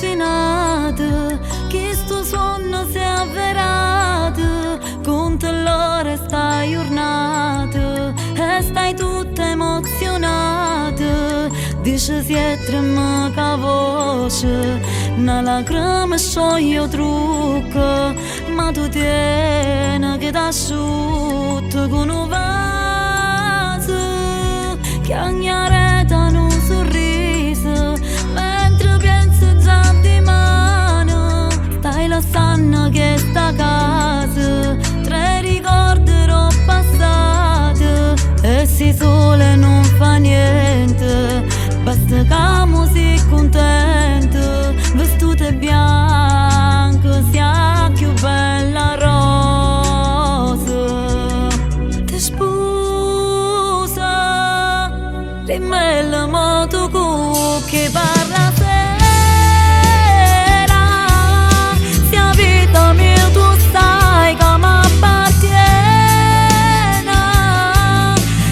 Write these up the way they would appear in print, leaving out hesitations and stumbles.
immaginato che sto sonno si è avverato, con te l'ora stai giornata e stai tutta emozionata. Dice si è tremata voce, una lacrima scioglie trucco, ma tu tieni che t'asciutta con un vaso che agnareta un sorriso, mentre pensi già di mano stai lasciando che sta casa, tre ricorderò passati e si sole non fa niente, basta che sei contento, vestute bianche sia più bella rosa, ti sposa, rimella moto che parla sera, sia vita mia tu sai che mi appartiene,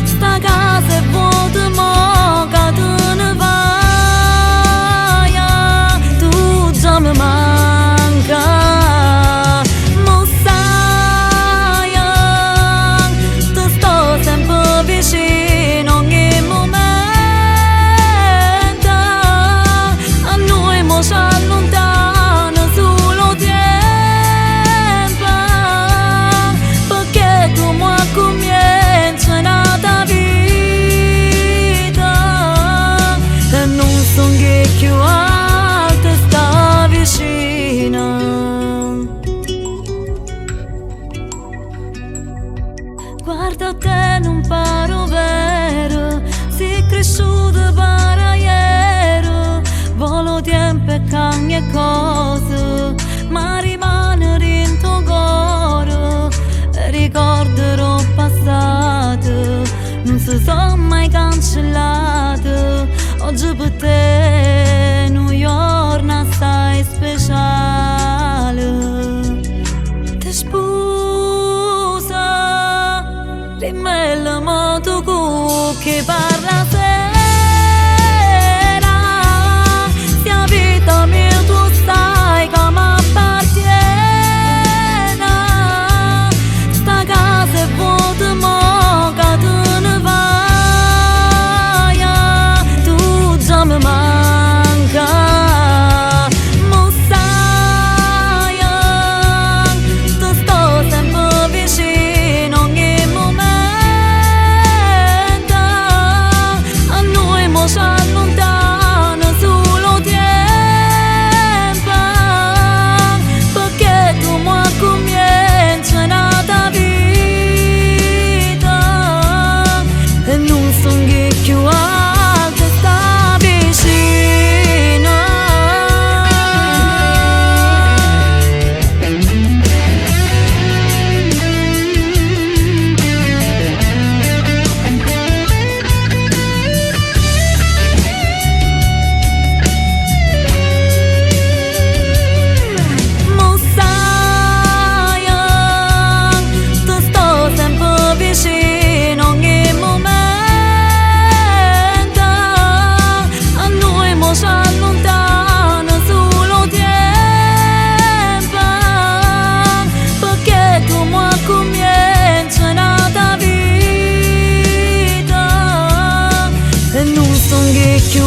sta casa è vuota mo che te ne vai, tu già mi manca, mo sai, ti sto sempre vicino ogni momento, a noi mo ci allontana solo tempo, perché tu mo comincia un'altra vita e non son che più alta sta vicina. Guarda te non paro vero, sei cresciuto per ieri, volo tempo e cambia cose, ma rimane in tuo cuore, ricorderò passato, non si sono mai cancellate, oggi per te New York assai speciale, ti sposa, rimella moto che parla sera, sia vita mia tu sai che mi appartiene, sta casa è vuota mo che te ne vai, tu già mi manca, mo sai, ti sto sempre vicino ogni momento, a noi mo ci allontana solo tempo, perché tu mo comincia un'altra vita e non son che più alta sta vicina. Mo sai, ti sto sempre vicino ogni momento, a noi mo ci allontana solo tempo, perché tu mo comincia un'altra vita e non son che più